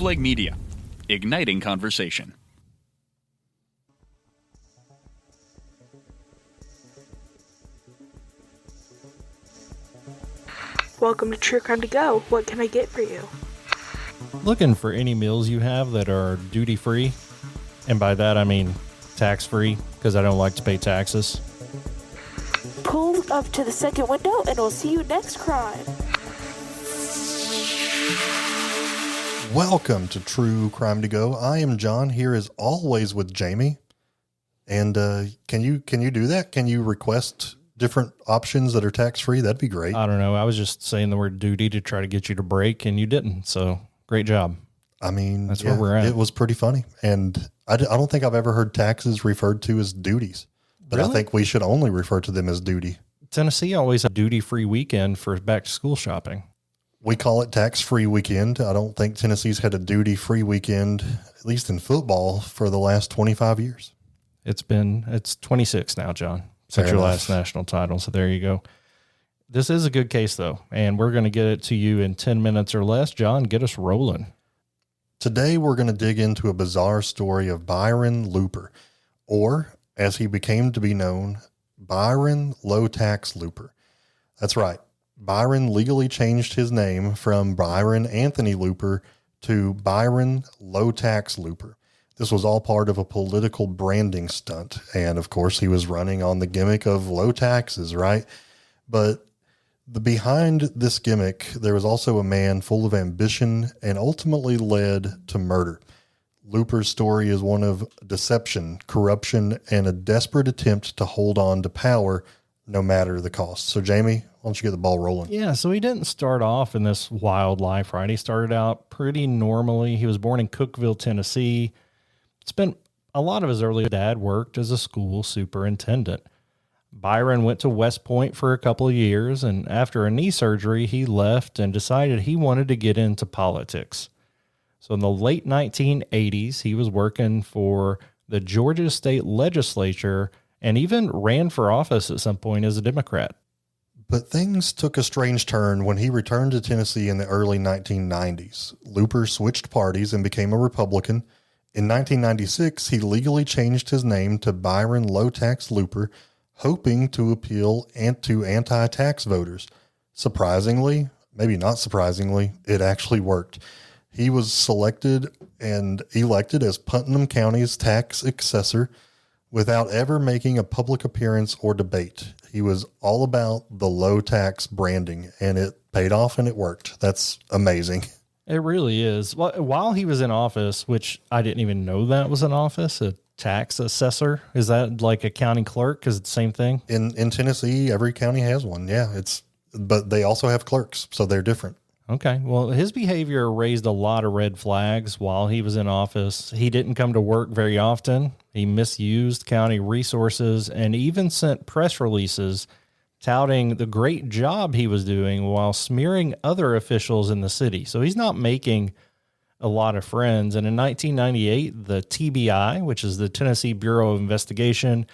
Loveleg Media, igniting conversation. Welcome to True Crime to Go. What can I get for you? Looking for any meals you have that are duty-free, and by that I mean tax-free, because I don't like to pay taxes. Pull up to the second window and we'll see you next crime. Welcome to True Crime to Go. I am John, here as always with Jamie. And can you do that? Can you request different options that are tax-free? That'd be great. I don't know. I was just saying the word duty to try to get you to break, and you didn't. So great job. I mean, that's where we're at. It was pretty funny. And I don't think I've ever heard taxes referred to as duties, but really? I think we should only refer to them as duty. Tennessee always a duty-free weekend for back-to-school shopping. We call it tax-free weekend. I don't think Tennessee's had a duty-free weekend, at least in football, for the last 25 years. It's 26 now, John, since your last national title. So there you go. This is a good case, though, and we're going to get it to you in 10 minutes or less. John, get us rolling. Today, we're going to dig into a bizarre story of Byron Looper, or, as he became to be known, Byron Low Tax Looper. That's right. Byron legally changed his name from Byron Anthony Looper to Byron Low Tax Looper. This was all part of a political branding stunt. And of course, he was running on the gimmick of low taxes, right? But behind this gimmick, there was also a man full of ambition and ultimately led to murder. Looper's story is one of deception, corruption, and a desperate attempt to hold on to power no matter the cost. So, Jamie, why don't you get the ball rolling? Yeah, so he didn't start off in this wild life, right? He started out pretty normally. He was born in Cookeville, Tennessee. Spent a lot of his early dad worked as a school superintendent. Byron went to West Point for a couple of years, and after a knee surgery, he left and decided he wanted to get into politics. So in the late 1980s, he was working for the Georgia State Legislature and even ran for office at some point as a Democrat. But things took a strange turn when he returned to Tennessee in the early 1990s. Looper switched parties and became a Republican. In 1996, he legally changed his name to Byron Low Tax Looper, hoping to appeal to anti-tax voters. Surprisingly, maybe not surprisingly, it actually worked. He was selected and elected as Putnam County's tax assessor without ever making a public appearance or debate. He was all about the low tax branding, and it paid off and it worked. That's amazing. It really is. While he was in office, which I didn't even know that was an office, a tax assessor. Is that like a county clerk? Is it the same thing? In Tennessee, every county has one. Yeah, but they also have clerks, so they're different. Okay. Well, his behavior raised a lot of red flags while he was in office. He didn't come to work very often. He misused county resources and even sent press releases touting the great job he was doing while smearing other officials in the city. So he's not making a lot of friends. And in 1998, the TBI, which is the Tennessee Bureau of Investigation,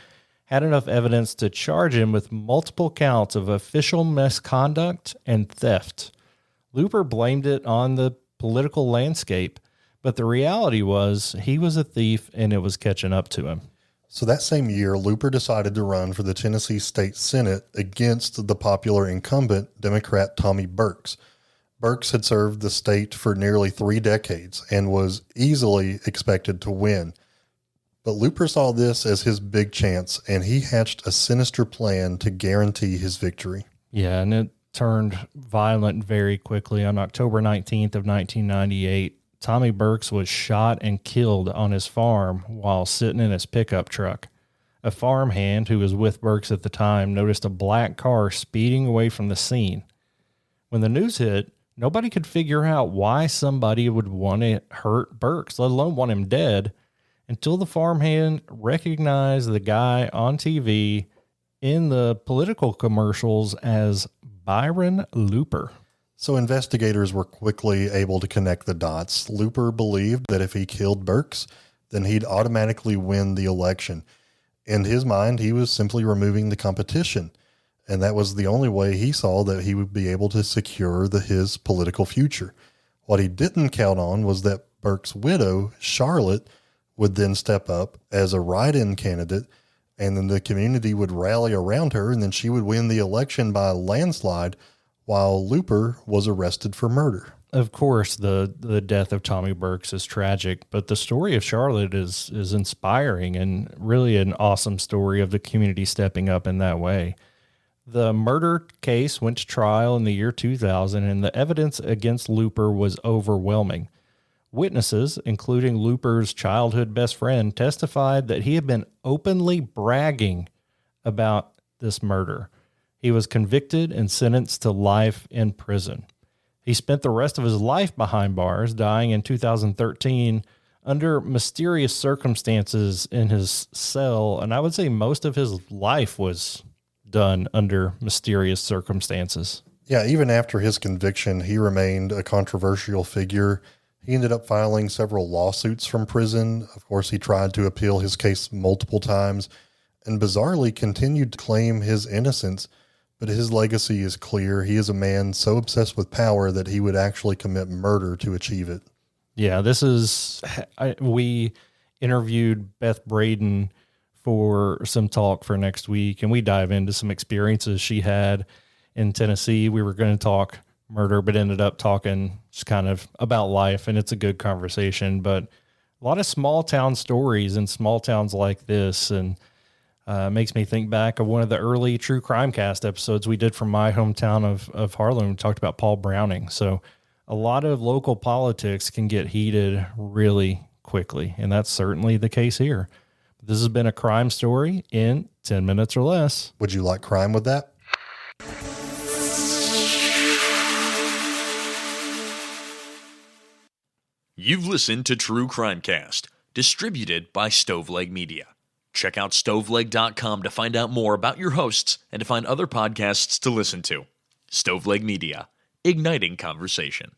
had enough evidence to charge him with multiple counts of official misconduct and theft. Looper blamed it on the political landscape, but the reality was he was a thief and it was catching up to him. So that same year, Looper decided to run for the Tennessee State Senate against the popular incumbent Democrat Tommy Burks. Burks had served the state for nearly 3 decades and was easily expected to win. But Looper saw this as his big chance, and he hatched a sinister plan to guarantee his victory. Yeah, and it turned violent very quickly. On October 19th of 1998, Tommy Burks was shot and killed on his farm while sitting in his pickup truck. A farmhand who was with Burks at the time noticed a black car speeding away from the scene. When the news hit, nobody could figure out why somebody would want to hurt Burks, let alone want him dead, until the farmhand recognized the guy on TV in the political commercials as Byron Looper. So investigators were quickly able to connect the dots. Looper believed that if he killed Burks, then he'd automatically win the election. In his mind, he was simply removing the competition, and that was the only way he saw that he would be able to secure his political future. What he didn't count on was that Burks' widow, Charlotte, would then step up as a write-in candidate, and then the community would rally around her, and then she would win the election by a landslide while Looper was arrested for murder. Of course, the death of Tommy Burks is tragic, but the story of Charlotte is inspiring and really an awesome story of the community stepping up in that way. The murder case went to trial in the year 2000, and the evidence against Looper was overwhelming. Witnesses, including Looper's childhood best friend, testified that he had been openly bragging about this murder. He was convicted and sentenced to life in prison. He spent the rest of his life behind bars, dying in 2013 under mysterious circumstances in his cell. And I would say most of his life was done under mysterious circumstances. Yeah, even after his conviction, he remained a controversial figure. He ended up filing several lawsuits from prison. Of course, he tried to appeal his case multiple times and bizarrely continued to claim his innocence. But his legacy is clear. He is a man so obsessed with power that he would actually commit murder to achieve it. Yeah, we interviewed Beth Braden for some talk for next week, and we dive into some experiences she had in Tennessee. We were going to talk murder, but ended up talking just kind of about life, and it's a good conversation. But a lot of small town stories in small towns like this, and makes me think back of one of the early True Crime Cast episodes we did from my hometown of Harlan. We talked about Paul Browning. So a lot of local politics can get heated really quickly, and that's certainly the case here. This has been a crime story in 10 minutes or less. Would you like crime with that? You've listened to True Crime Cast, distributed by Stoveleg Media. Check out stoveleg.com to find out more about your hosts and to find other podcasts to listen to. Stoveleg Media, igniting conversation.